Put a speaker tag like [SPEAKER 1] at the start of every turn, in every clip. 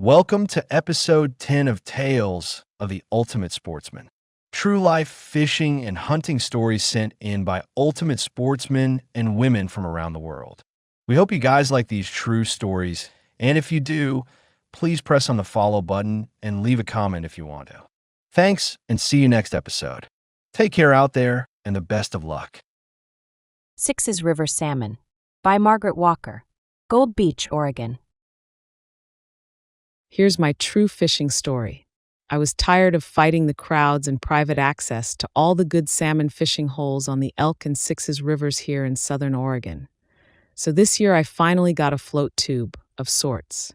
[SPEAKER 1] Welcome to episode 10 of Tales of the Ultimate Sportsman. True life fishing and hunting stories sent in by ultimate sportsmen and women from around the world. We hope you guys like these true stories, and if you do, please press on the follow button and leave a comment if you want to. Thanks, and see you next episode. Take care out there, and the best of luck.
[SPEAKER 2] Sixes River Salmon by Margaret Walker, Gold Beach, Oregon.
[SPEAKER 3] Here's my true fishing story. I was tired of fighting the crowds and private access to all the good salmon fishing holes on the Elk and Sixes rivers here in southern Oregon. So this year I finally got a float tube, of sorts.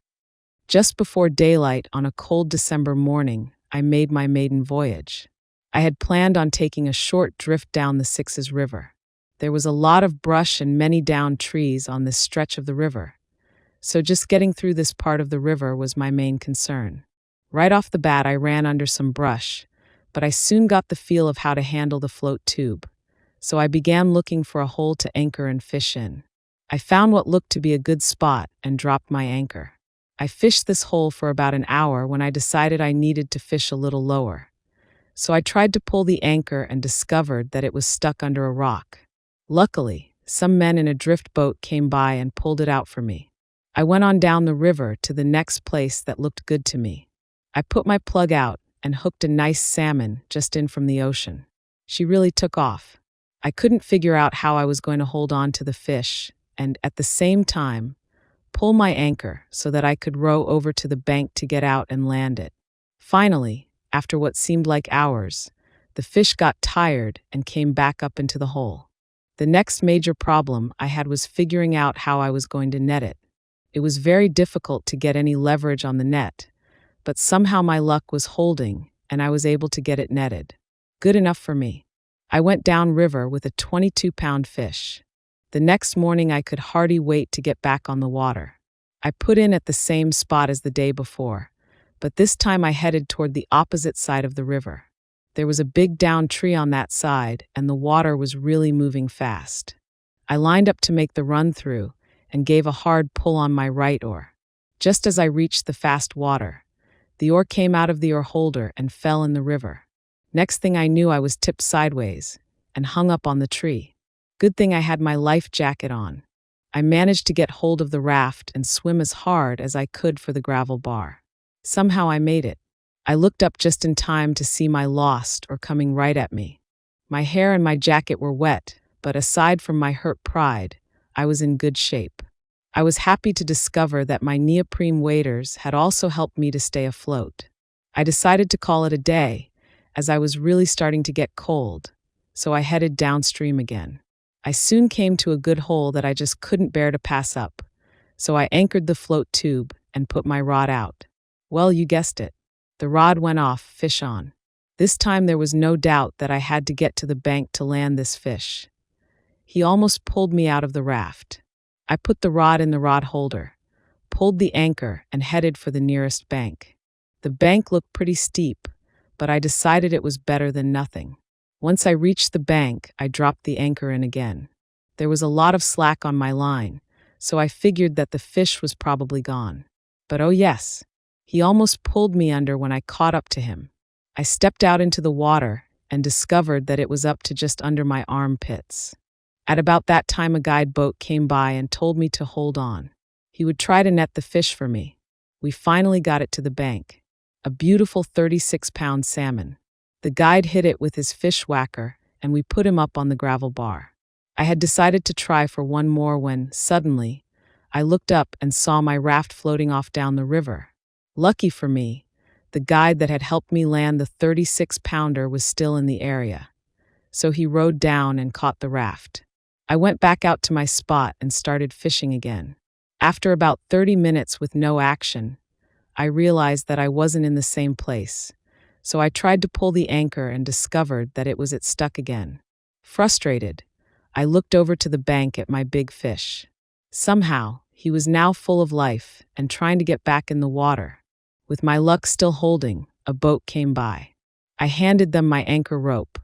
[SPEAKER 3] Just before daylight on a cold December morning, I made my maiden voyage. I had planned on taking a short drift down the Sixes River. There was a lot of brush and many downed trees on this stretch of the river. So just getting through this part of the river was my main concern. Right off the bat, I ran under some brush, but I soon got the feel of how to handle the float tube. So I began looking for a hole to anchor and fish in. I found what looked to be a good spot and dropped my anchor. I fished this hole for about an hour when I decided I needed to fish a little lower. So I tried to pull the anchor and discovered that it was stuck under a rock. Luckily, some men in a drift boat came by and pulled it out for me. I went on down the river to the next place that looked good to me. I put my plug out and hooked a nice salmon just in from the ocean. She really took off. I couldn't figure out how I was going to hold on to the fish and, at the same time, pull my anchor so that I could row over to the bank to get out and land it. Finally, after what seemed like hours, the fish got tired and came back up into the hole. The next major problem I had was figuring out how I was going to net it. It was very difficult to get any leverage on the net, but somehow my luck was holding and I was able to get it netted. Good enough for me. I went downriver with a 22-pound fish. The next morning I could hardly wait to get back on the water. I put in at the same spot as the day before, but this time I headed toward the opposite side of the river. There was a big downed tree on that side and the water was really moving fast. I lined up to make the run through and gave a hard pull on my right oar. Just as I reached the fast water, the oar came out of the oar holder and fell in the river. Next thing I knew, I was tipped sideways and hung up on the tree. Good thing I had my life jacket on. I managed to get hold of the raft and swim as hard as I could for the gravel bar. Somehow I made it. I looked up just in time to see my lost oar coming right at me. My hair and my jacket were wet, but aside from my hurt pride, I was in good shape. I was happy to discover that my neoprene waders had also helped me to stay afloat. I decided to call it a day, as I was really starting to get cold, so I headed downstream again. I soon came to a good hole that I just couldn't bear to pass up, so I anchored the float tube and put my rod out. Well, you guessed it. The rod went off, fish on. This time there was no doubt that I had to get to the bank to land this fish. He almost pulled me out of the raft. I put the rod in the rod holder, pulled the anchor, and headed for the nearest bank. The bank looked pretty steep, but I decided it was better than nothing. Once I reached the bank, I dropped the anchor in again. There was a lot of slack on my line, so I figured that the fish was probably gone. But oh yes, he almost pulled me under when I caught up to him. I stepped out into the water and discovered that it was up to just under my armpits. At about that time, a guide boat came by and told me to hold on. He would try to net the fish for me. We finally got it to the bank. A beautiful 36-pound salmon. The guide hit it with his fish whacker, and we put him up on the gravel bar. I had decided to try for one more when, suddenly, I looked up and saw my raft floating off down the river. Lucky for me, the guide that had helped me land the 36-pounder was still in the area. So he rowed down and caught the raft. I went back out to my spot and started fishing again. After about 30 minutes with no action, I realized that I wasn't in the same place, so I tried to pull the anchor and discovered that it was stuck again. Frustrated, I looked over to the bank at my big fish. Somehow, he was now full of life and trying to get back in the water. With my luck still holding, a boat came by. I handed them my anchor rope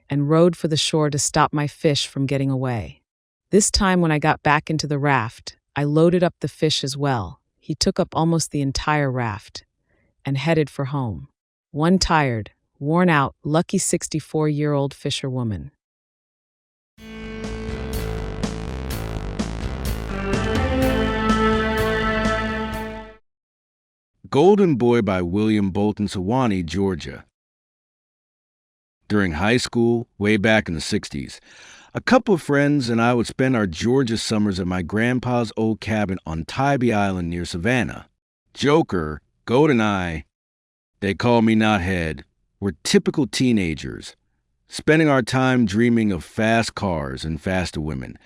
[SPEAKER 3] and rowed for the shore to stop my fish from getting away. This time when I got back into the raft, I loaded up the fish as well. he took up almost the entire raft and headed for home. One tired, worn out, lucky 64-year-old fisherwoman.
[SPEAKER 4] Golden Boy by William Bolton, Sewanee, Georgia. During high school, way back in the 60s, a couple of friends and I would spend our Georgia summers at my grandpa's old cabin on Tybee Island near Savannah. Joker, Goat, and I, they called me Knothead, were typical teenagers, spending our time dreaming of fast cars and faster women.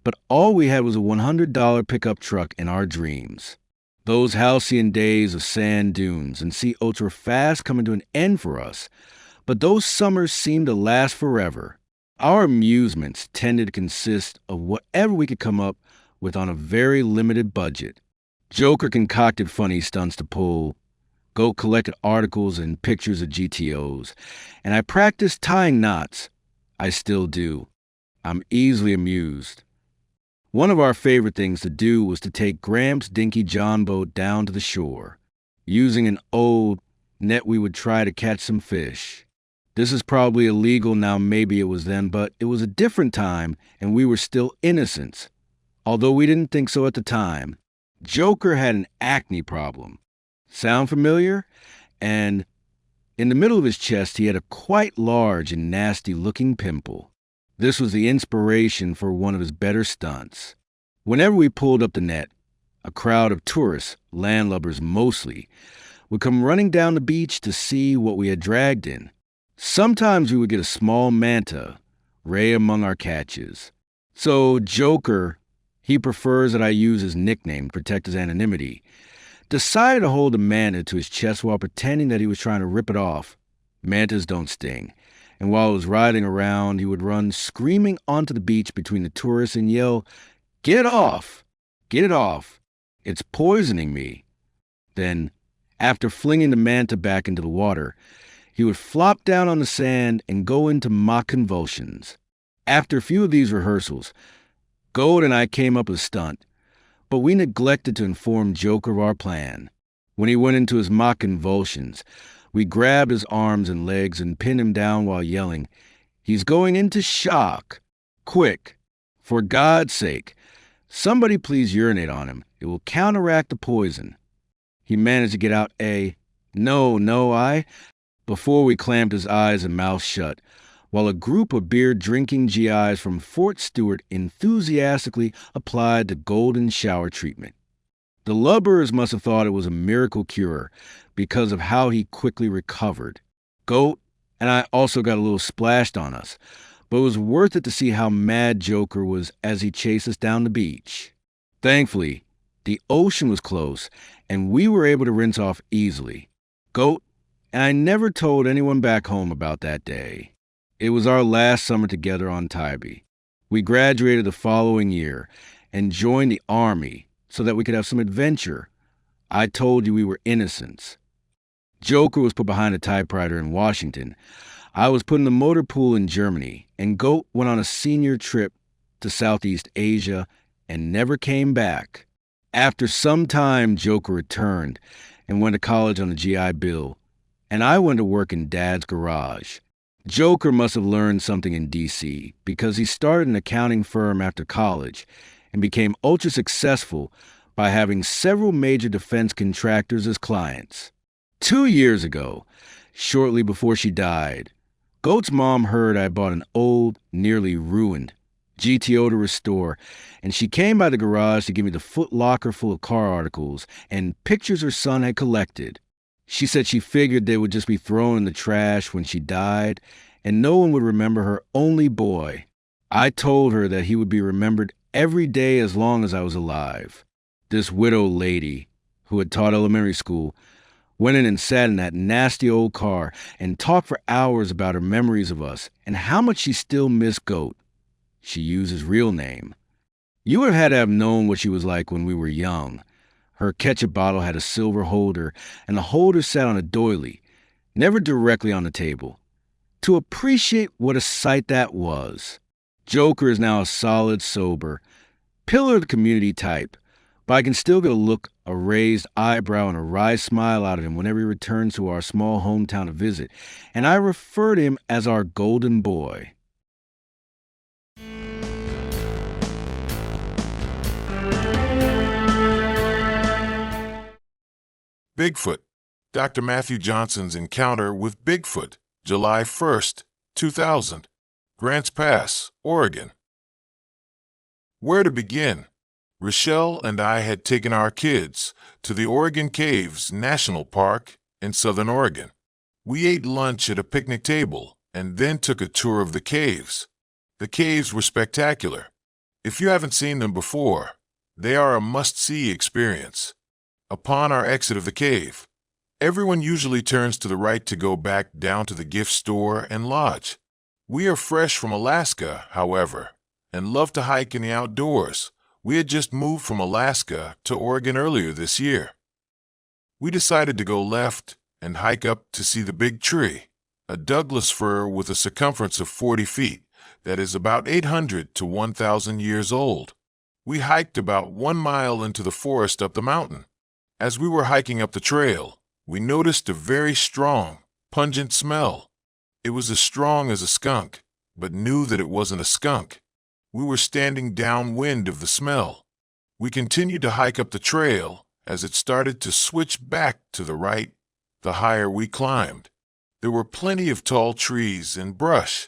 [SPEAKER 4] But all we had was a $100 pickup truck in our dreams. Those halcyon days of sand dunes and sea ultra fast coming to an end for us, but those summers seemed to last forever. Our amusements tended to consist of whatever we could come up with on a very limited budget. Joker concocted funny stunts to pull, Goat collected articles and pictures of GTOs, and I practiced tying knots. I still do. I'm easily amused. One of our favorite things to do was to take Gramps' dinky John boat down to the shore. Using an old net, we would try to catch some fish. This is probably illegal now, maybe it was then, but it was a different time and we were still innocents. Although we didn't think so at the time. Joker had an acne problem. Sound familiar? And in the middle of his chest, he had a quite large and nasty-looking pimple. This was the inspiration for one of his better stunts. Whenever we pulled up the net, a crowd of tourists, landlubbers mostly, would come running down the beach to see what we had dragged in. Sometimes we would get a small manta, ray among our catches. So Joker, he prefers that I use his nickname to protect his anonymity, decided to hold a manta to his chest while pretending that he was trying to rip it off. Mantas don't sting. And while it was riding around, he would run screaming onto the beach between the tourists and yell, "Get off! Get it off! It's poisoning me!" Then, after flinging the manta back into the water, he would flop down on the sand and go into mock convulsions. After a few of these rehearsals, Gold and I came up with a stunt, but we neglected to inform Joker of our plan. When he went into his mock convulsions, we grabbed his arms and legs and pinned him down while yelling, "He's going into shock! Quick! For God's sake! Somebody please urinate on him. It will counteract the poison." He managed to get out a "No, before we clamped his eyes and mouth shut, while a group of beer-drinking GIs from Fort Stewart enthusiastically applied the golden shower treatment. The lubberers must have thought it was a miracle cure because of how he quickly recovered. Goat and I also got a little splashed on us, but it was worth it to see how mad Joker was as he chased us down the beach. Thankfully, the ocean was close, and we were able to rinse off easily. Goat and I never told anyone back home about that day. It was our last summer together on Tybee. We graduated the following year and joined the Army so that we could have some adventure. I told you we were innocents. Joker was put behind a typewriter in Washington. I was put in the motor pool in Germany, and Goat went on a senior trip to Southeast Asia and never came back. After some time, Joker returned and went to college on the GI Bill, and I went to work in Dad's garage. Joker must have learned something in D.C. because he started an accounting firm after college and became ultra successful by having several major defense contractors as clients. 2 years ago, shortly before she died, Goat's mom heard I bought an old, nearly ruined GTO to restore, and she came by the garage to give me the foot locker full of car articles and pictures her son had collected. She said she figured they would just be thrown in the trash when she died, and no one would remember her only boy. I told her that he would be remembered every day as long as I was alive. This widow lady, who had taught elementary school, went in and sat in that nasty old car and talked for hours about her memories of us and how much she still missed Goat. She used his real name. You would have had to have known what she was like when we were young. Her ketchup bottle had a silver holder, and the holder sat on a doily, never directly on the table. To appreciate what a sight that was. Joker is now a solid, sober, pillar of the community type, but I can still get a look, a raised eyebrow, and a wry smile out of him whenever he returns to our small hometown to visit, and I refer to him as our golden boy.
[SPEAKER 5] Bigfoot. Dr. Matthew Johnson's encounter with Bigfoot, July 1st, 2000. Grants Pass, Oregon. Where to begin? Rochelle and I had taken our kids to the Oregon Caves National Park in Southern Oregon. We ate lunch at a picnic table and then took a tour of the caves. The caves were spectacular. If you haven't seen them before, they are a must-see experience. Upon our exit of the cave, everyone usually turns to the right to go back down to the gift store and lodge. We are fresh from Alaska, however, and love to hike in the outdoors. We had just moved from Alaska to Oregon earlier this year. We decided to go left and hike up to see the big tree, a Douglas fir with a circumference of 40 feet that is about 800 to 1,000 years old. We hiked about 1 mile into the forest up the mountain. As we were hiking up the trail, we noticed a very strong, pungent smell. It was as strong as a skunk, but knew that it wasn't a skunk. We were standing downwind of the smell. We continued to hike up the trail as it started to switch back to the right the higher we climbed. There were plenty of tall trees and brush.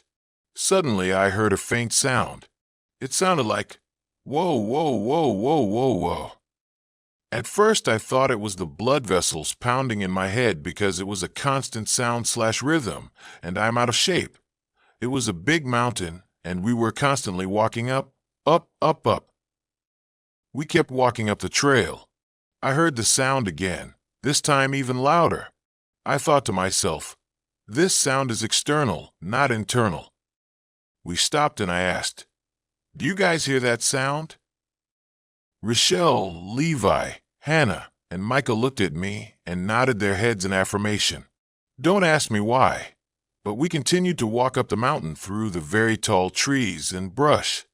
[SPEAKER 5] Suddenly I heard a faint sound. It sounded like, whoa, whoa, whoa, whoa, whoa, whoa. At first I thought it was the blood vessels pounding in my head because it was a constant sound/rhythm, and I'm out of shape. It was a big mountain, and we were constantly walking up, up, up, up. We kept walking up the trail. I heard the sound again, this time even louder. I thought to myself, this sound is external, not internal. We stopped and I asked, do you guys hear that sound? Rochelle, Levi, Hannah, and Micah looked at me and nodded their heads in affirmation. Don't ask me why, but we continued to walk up the mountain through the very tall trees and brush.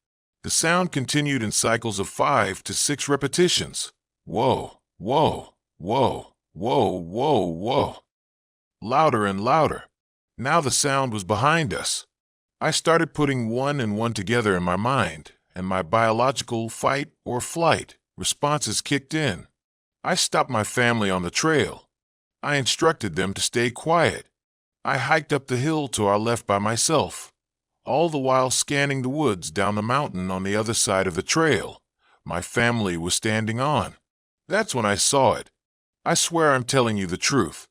[SPEAKER 5] The sound continued in cycles of 5 to 6 repetitions. Whoa, whoa, whoa, whoa, whoa, whoa. Louder and louder. Now the sound was behind us. I started putting one and one together in my mind, and my biological fight or flight responses kicked in. I stopped my family on the trail. I instructed them to stay quiet. I hiked up the hill to our left by myself, all the while scanning the woods down the mountain on the other side of the trail my family was standing on. That's when I saw it. I swear I'm telling you the truth.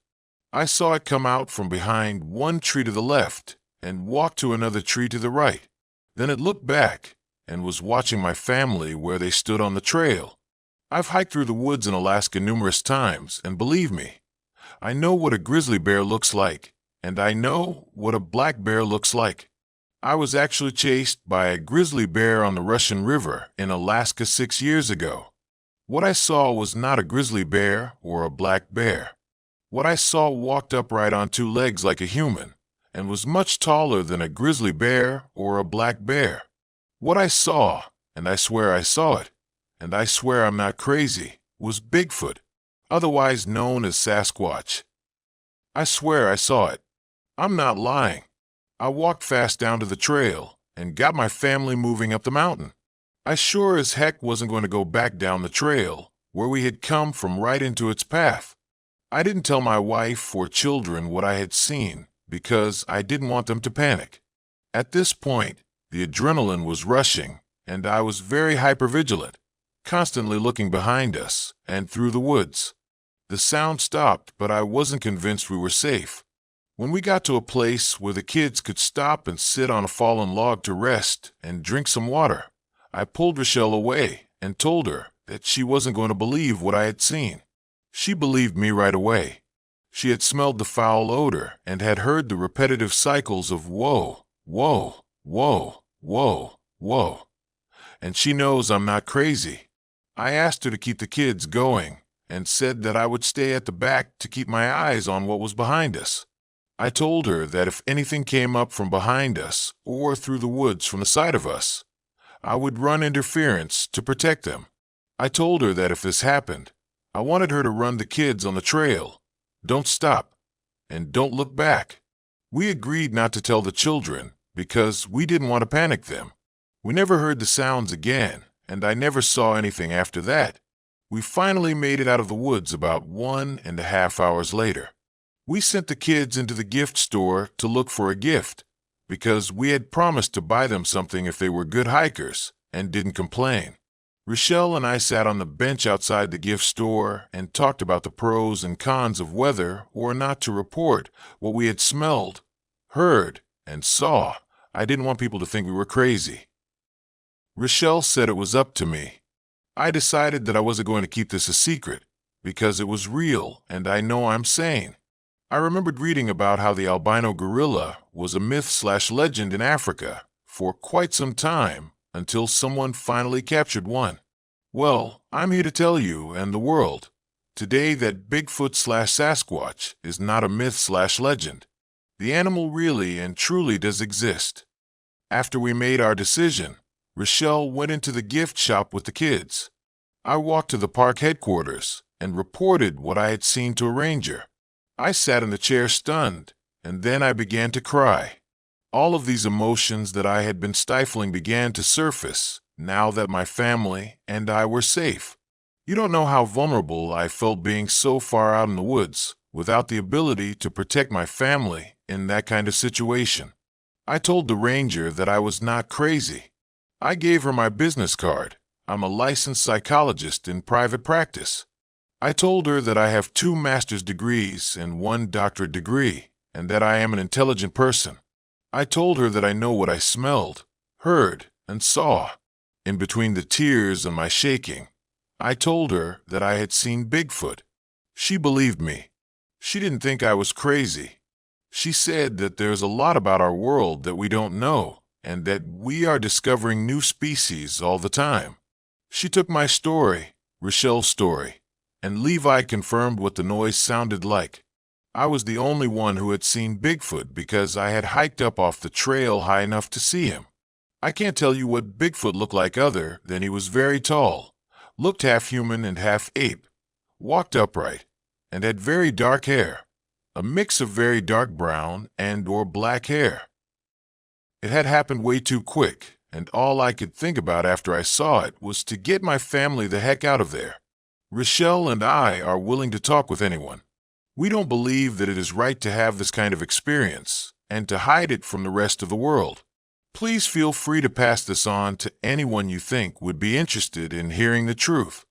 [SPEAKER 5] I saw it come out from behind one tree to the left and walk to another tree to the right. Then it looked back and was watching my family where they stood on the trail. I've hiked through the woods in Alaska numerous times, and believe me, I know what a grizzly bear looks like, and I know what a black bear looks like. I was actually chased by a grizzly bear on the Russian River in Alaska 6 years ago. What I saw was not a grizzly bear or a black bear. What I saw walked upright on 2 legs like a human, and was much taller than a grizzly bear or a black bear. What I saw, and I swear I saw it, and I swear I'm not crazy, was Bigfoot, otherwise known as Sasquatch. I swear I saw it. I'm not lying. I walked fast down to the trail and got my family moving up the mountain. I sure as heck wasn't going to go back down the trail where we had come from right into its path. I didn't tell my wife or children what I had seen because I didn't want them to panic. At this point, the adrenaline was rushing, and I was very hypervigilant, constantly looking behind us and through the woods. The sound stopped, but I wasn't convinced we were safe. When we got to a place where the kids could stop and sit on a fallen log to rest and drink some water, I pulled Rochelle away and told her that she wasn't going to believe what I had seen. She believed me right away. She had smelled the foul odor and had heard the repetitive cycles of whoa, whoa, whoa, whoa, whoa. And she knows I'm not crazy. I asked her to keep the kids going and said that I would stay at the back to keep my eyes on what was behind us. I told her that if anything came up from behind us or through the woods from the side of us, I would run interference to protect them. I told her that if this happened, I wanted her to run the kids on the trail. Don't stop, and don't look back. We agreed not to tell the children because we didn't want to panic them. We never heard the sounds again, and I never saw anything after that. We finally made it out of the woods about 1.5 hours later. We sent the kids into the gift store to look for a gift because we had promised to buy them something if they were good hikers and didn't complain. Rochelle and I sat on the bench outside the gift store and talked about the pros and cons of whether or not to report what we had smelled, heard, and saw. I didn't want people to think we were crazy. Rochelle said it was up to me. I decided that I wasn't going to keep this a secret because it was real and I know I'm sane. I remembered reading about how the albino gorilla was a myth/legend in Africa for quite some time until someone finally captured one. Well, I'm here to tell you and the world today that Bigfoot/Sasquatch is not a myth/legend. The animal really and truly does exist. After we made our decision, Rochelle went into the gift shop with the kids. I walked to the park headquarters and reported what I had seen to a ranger. I sat in the chair stunned, and then I began to cry. All of these emotions that I had been stifling began to surface now that my family and I were safe. You don't know how vulnerable I felt being so far out in the woods without the ability to protect my family in that kind of situation. I told the ranger that I was not crazy. I gave her my business card. I'm a licensed psychologist in private practice. I told her that I have 2 master's degrees and 1 doctorate degree, and that I am an intelligent person. I told her that I know what I smelled, heard, and saw. In between the tears and my shaking, I told her that I had seen Bigfoot. She believed me. She didn't think I was crazy. She said that there's a lot about our world that we don't know, and that we are discovering new species all the time. She took my story, Rochelle's story, and Levi confirmed what the noise sounded like. I was the only one who had seen Bigfoot because I had hiked up off the trail high enough to see him. I can't tell you what Bigfoot looked like other than he was very tall, looked half human and half ape, walked upright, and had very dark hair, a mix of very dark brown and/or black hair. It had happened way too quick, and all I could think about after I saw it was to get my family the heck out of there. Rochelle and I are willing to talk with anyone. We don't believe that it is right to have this kind of experience and to hide it from the rest of the world. Please feel free to pass this on to anyone you think would be interested in hearing the truth.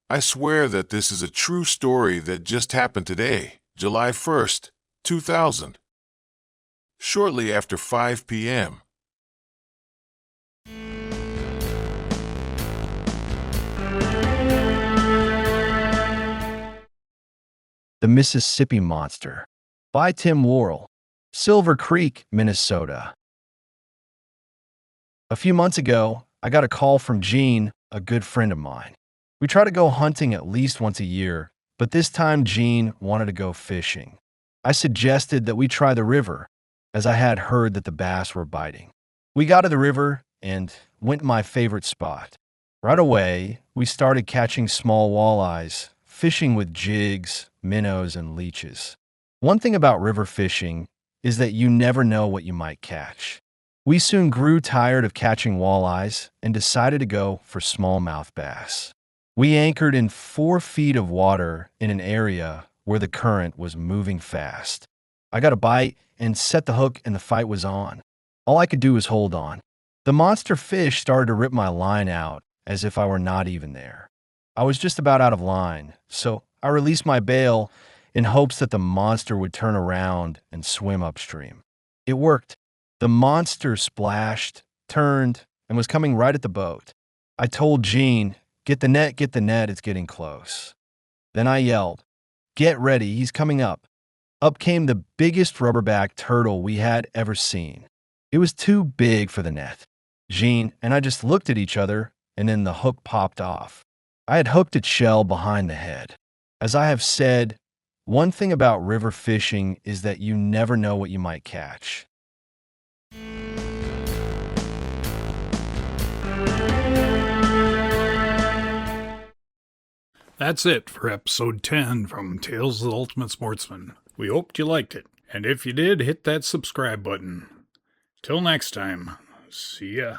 [SPEAKER 5] I swear that this is a true story that just happened today, July 1st, 2000. Shortly after 5 p.m.,
[SPEAKER 1] The Mississippi Monster by Tim Worel, Silver Creek, Minnesota. A few months ago, I got a call from Gene, a good friend of mine. We try to go hunting at least once a year, but this time Gene wanted to go fishing. I suggested that we try the river, as I had heard that the bass were biting. We got to the river and went to my favorite spot. Right away, we started catching small walleyes, fishing with jigs, minnows, and leeches. One thing about river fishing is that you never know what you might catch. We soon grew tired of catching walleyes and decided to go for smallmouth bass. We anchored in 4 feet of water in an area where the current was moving fast. I got a bite and set the hook and the fight was on. All I could do was hold on. The monster fish started to rip my line out as if I were not even there. I was just about out of line, so I released my bail in hopes that the monster would turn around and swim upstream. It worked. The monster splashed, turned, and was coming right at the boat. I told Gene, get the net, it's getting close. Then I yelled, get ready, he's coming up. Up came the biggest rubberback turtle we had ever seen. It was too big for the net. Gene and I just looked at each other, and then the hook popped off. I had hooked its shell behind the head. As I have said, one thing about river fishing is that you never know what you might catch.
[SPEAKER 6] That's it for episode 10 from Tales of the Ultimate Sportsman. We hoped you liked it, and if you did, hit that subscribe button. Till next time, see ya.